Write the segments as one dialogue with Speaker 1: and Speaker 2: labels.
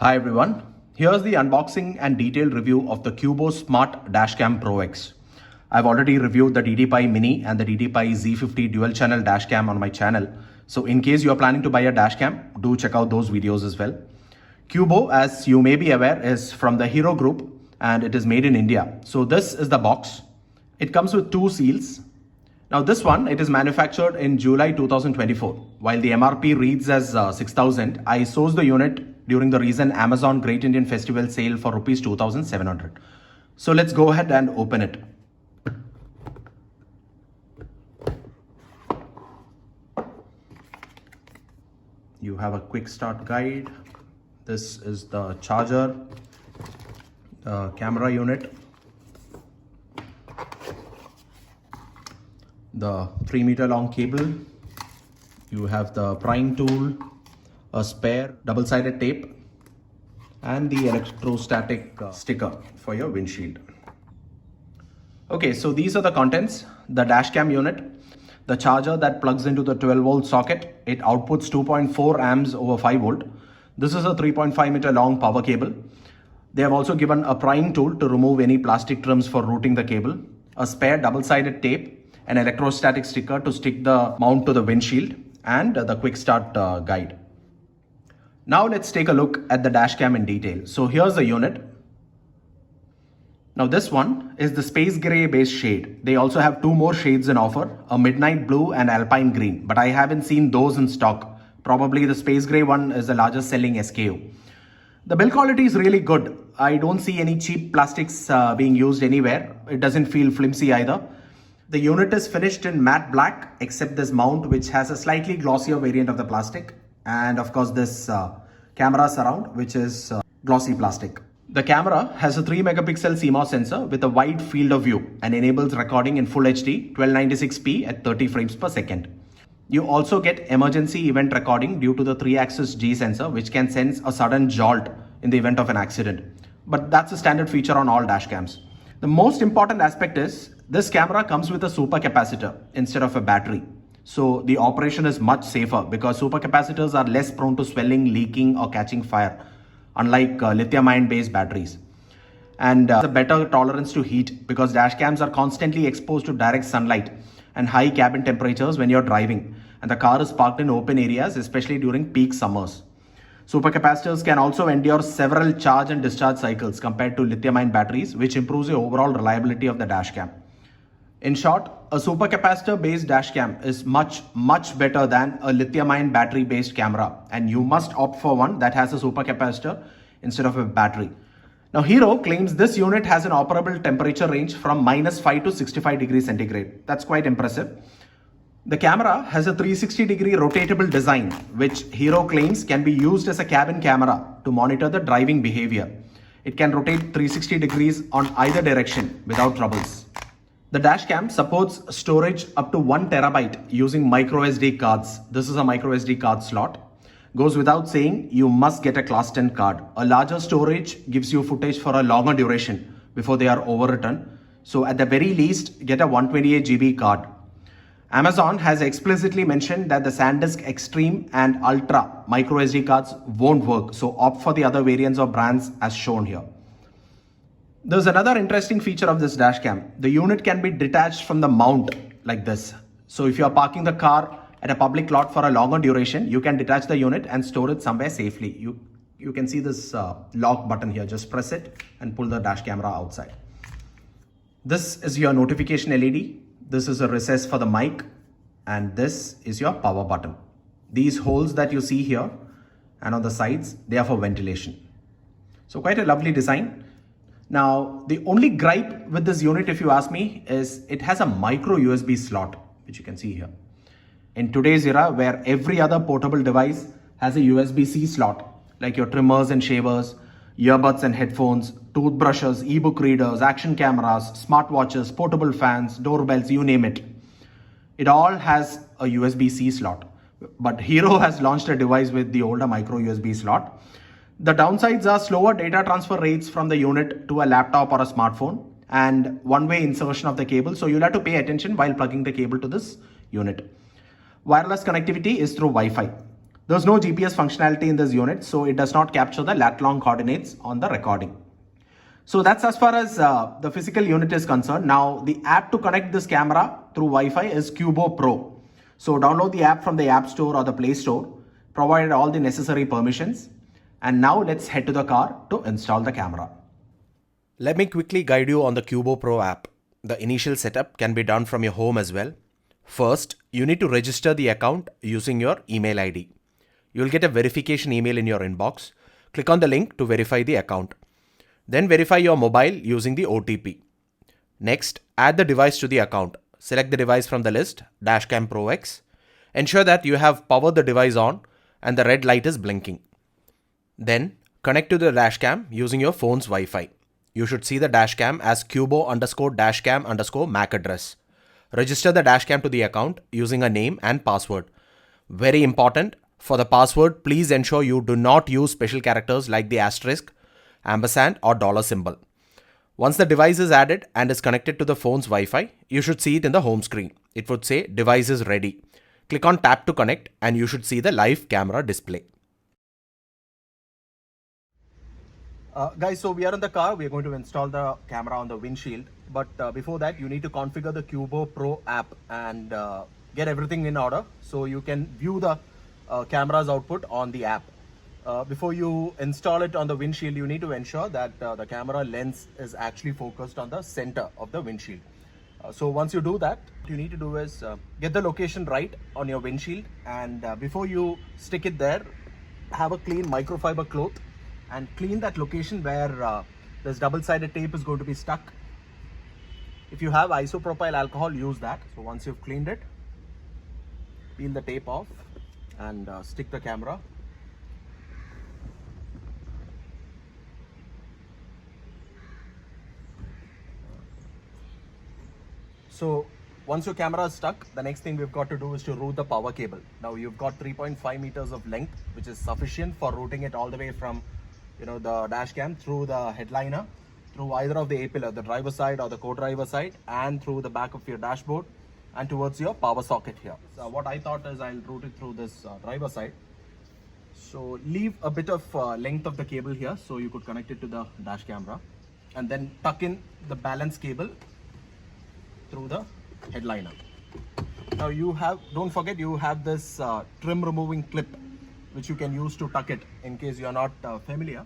Speaker 1: Hi everyone, here's the unboxing and detailed review of the Qubo Smart Dashcam Pro X. I've already reviewed the DD-Pi Mini and the DD-Pi Z50 dual channel dashcam on my channel. So in case you're planning to buy a dashcam, do check out those videos as well. Qubo, as you may be aware, is from the Hero Group and it is made in India. So this is the box. It comes with two seals. Now this one, it is manufactured in July 2024. While the MRP reads as 6,000, I sourced the unit during the recent Amazon Great Indian Festival sale for rupees 2,700. So let's go ahead and open it. You have a quick start guide. This is the charger, the camera unit, the 3-meter long cable. You have the prying tool, a spare double-sided tape, and the electrostatic sticker for your windshield. Okay, so these are the contents. The dashcam unit, the charger that plugs into the 12-volt socket. It outputs 2.4 amps over 5 volt. This is a 3.5 meter long power cable. They have also given a prying tool to remove any plastic trims for routing the cable, a spare double-sided tape, an electrostatic sticker to stick the mount to the windshield, and the quick start guide. Now let's take a look at the dashcam in detail. So here's the unit. Now this one is the space gray based shade. They also have two more shades in offer, a midnight blue and alpine green, but I haven't seen those in stock. Probably the space gray one is the largest selling SKU. The build quality is really good. I don't see any cheap plastics being used anywhere. It doesn't feel flimsy either. The unit is finished in matte black except this mount, which has a slightly glossier variant of the plastic. And of course this camera surround, which is glossy plastic. The camera has a 3 megapixel CMOS sensor with a wide field of view and enables recording in Full HD 1296p at 30 frames per second. You also get emergency event recording due to the 3-axis G sensor, which can sense a sudden jolt in the event of an accident. But that's a standard feature on all dashcams. The most important aspect is this camera comes with a supercapacitor instead of a battery. So the operation is much safer because supercapacitors are less prone to swelling, leaking or catching fire, unlike lithium-ion based batteries. And a better tolerance to heat because dashcams are constantly exposed to direct sunlight and high cabin temperatures when you're driving and the car is parked in open areas, especially during peak summers. Supercapacitors can also endure several charge and discharge cycles compared to lithium-ion batteries, which improves the overall reliability of the dashcam. In short, a supercapacitor based dashcam is much better than a lithium-ion battery based camera, and you must opt for one that has a supercapacitor instead of a battery. Now Hero claims this unit has an operable temperature range from -5 to 65 degrees centigrade. That's quite impressive. The camera has a 360-degree rotatable design, which Hero claims can be used as a cabin camera to monitor the driving behavior. It can rotate 360 degrees on either direction without troubles. The dashcam supports storage up to 1 terabyte using microSD cards. This is a microSD card slot. Goes without saying, you must get a Class 10 card. A larger storage gives you footage for a longer duration before they are overwritten. So at the very least, get a 128 GB card. Amazon has explicitly mentioned that the SanDisk Extreme and Ultra microSD cards won't work. So opt for the other variants or brands as shown here. There's another interesting feature of this dashcam. The unit can be detached from the mount like this. So if you're parking the car at a public lot for a longer duration, you can detach the unit and store it somewhere safely. You can see this lock button here. Just press it and pull the dash camera outside. This is your notification LED. This is a recess for the mic. And this is your power button. These holes that you see here and on the sides, they are for ventilation. So quite a lovely design. Now, the only gripe with this unit, if you ask me, is it has a micro USB slot, which you can see here. In today's era, where every other portable device has a USB-C slot, like your trimmers and shavers, earbuds and headphones, toothbrushes, ebook readers, action cameras, smartwatches, portable fans, doorbells, you name it. It all has a USB-C slot. But Hero has launched a device with the older micro USB slot. The downsides are slower data transfer rates from the unit to a laptop or a smartphone and one-way insertion of the cable. So you'll have to pay attention while plugging the cable to this unit. Wireless connectivity is through Wi-Fi. There's no GPS functionality in this unit, so it does not capture the lat-long coordinates on the recording. So that's as far as the physical unit is concerned. Now the app to connect this camera through Wi-Fi is Qubo Pro. So download the app from the App Store or the Play Store, provide all the necessary permissions. And now let's head to the car to install the camera.
Speaker 2: Let me quickly guide you on the Qubo Pro app. The initial setup can be done from your home as well. First, you need to register the account using your email ID. You will get a verification email in your inbox. Click on the link to verify the account. Then verify your mobile using the OTP. Next, add the device to the account. Select the device from the list, Dashcam Pro X. Ensure that you have powered the device on and the red light is blinking. Then, connect to the dashcam using your phone's Wi-Fi. You should see the dashcam as Qubo_dashcam_MAC address. Register the dashcam to the account using a name and password. Very important, for the password, please ensure you do not use special characters like the asterisk, ampersand or dollar symbol. Once the device is added and is connected to the phone's Wi-Fi, you should see it in the home screen. It would say device is ready. Click on tap to connect and you should see the live camera display.
Speaker 1: Guys, so we are in the car. We are going to install the camera on the windshield. But before that, you need to configure the Qubo Pro app and get everything in order so you can view the camera's output on the app. Before you install it on the windshield, you need to ensure that the camera lens is actually focused on the center of the windshield. So once you do that, what you need to do is get the location right on your windshield, and before you stick it there, have a clean microfiber cloth and clean that location where this double-sided tape is going to be stuck. If you have isopropyl alcohol, use that. So once you've cleaned it, peel the tape off and stick the camera. So once your camera is stuck, the next thing we've got to do is to route the power cable. Now you've got 3.5 meters of length, which is sufficient for routing it all the way from the dash cam through the headliner, through either of the A-pillar, the driver side or the co-driver side, and through the back of your dashboard and towards your power socket here. So what I thought is I'll route it through this driver side. So leave a bit of length of the cable here so you could connect it to the dash camera, and then tuck in the balance cable through the headliner. Now don't forget you have this trim removing clip which you can use to tuck it in case you're not familiar.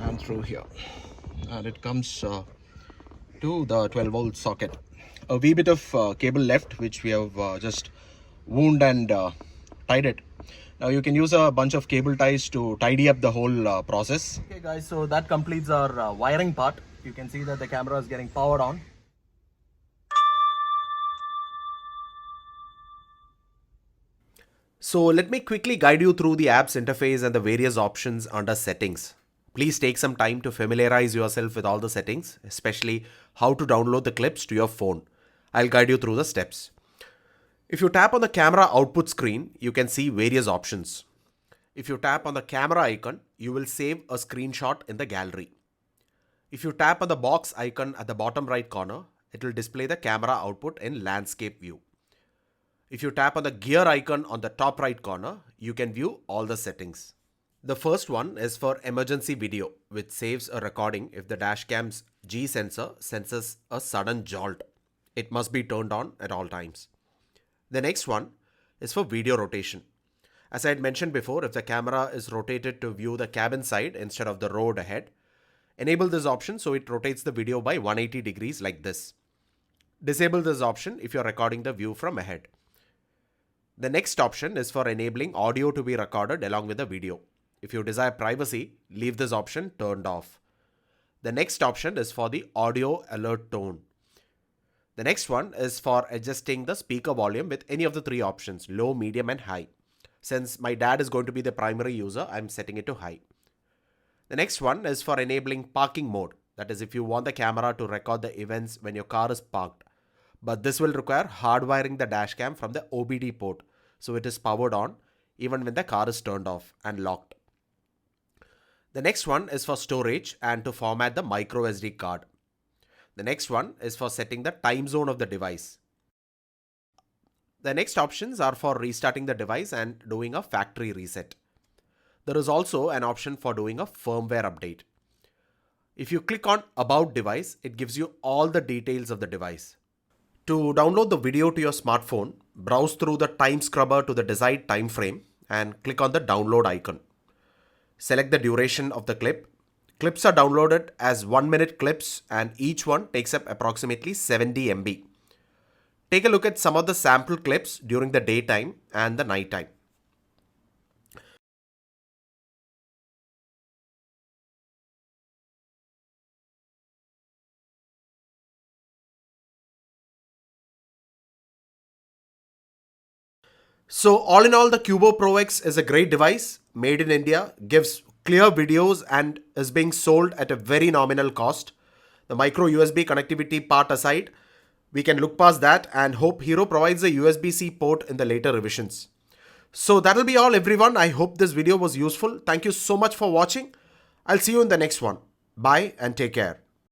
Speaker 1: And through here, and it comes to the 12-volt socket. A wee bit of cable left which we have just wound and tied it. Now you can use a bunch of cable ties to tidy up the whole process. Okay guys, so that completes our wiring part. You can see that the camera is getting powered on.
Speaker 2: So let me quickly guide you through the app's interface and the various options under settings. Please take some time to familiarize yourself with all the settings, especially how to download the clips to your phone. I'll guide you through the steps. If you tap on the camera output screen, you can see various options. If you tap on the camera icon, you will save a screenshot in the gallery. If you tap on the box icon at the bottom right corner, it will display the camera output in landscape view. If you tap on the gear icon on the top right corner, you can view all the settings. The first one is for emergency video, which saves a recording if the dashcam's G sensor senses a sudden jolt. It must be turned on at all times. The next one is for video rotation. As I had mentioned before, if the camera is rotated to view the cabin side instead of the road ahead, enable this option so it rotates the video by 180 degrees like this. Disable this option if you're recording the view from ahead. The next option is for enabling audio to be recorded along with the video. If you desire privacy, leave this option turned off. The next option is for the audio alert tone. The next one is for adjusting the speaker volume with any of the three options, low, medium and high. Since my dad is going to be the primary user, I'm setting it to high. The next one is for enabling parking mode. That is if you want the camera to record the events when your car is parked. But this will require hardwiring the dashcam from the OBD port, so it is powered on even when the car is turned off and locked. The next one is for storage and to format the micro SD card. The next one is for setting the time zone of the device. The next options are for restarting the device and doing a factory reset. There is also an option for doing a firmware update. If you click on About Device, it gives you all the details of the device. To download the video to your smartphone, browse through the time scrubber to the desired time frame and click on the download icon. Select the duration of the clip. Clips are downloaded as 1-minute clips and each one takes up approximately 70 MB. Take a look at some of the sample clips during the daytime and the nighttime. So all in all, the Qubo Pro X is a great device made in India, gives clear videos and is being sold at a very nominal cost. The micro USB connectivity part aside, we can look past that and hope Hero provides a USB-C port in the later revisions. So that'll be all everyone. I hope this video was useful. Thank you so much for watching. I'll see you in the next one. Bye and take care.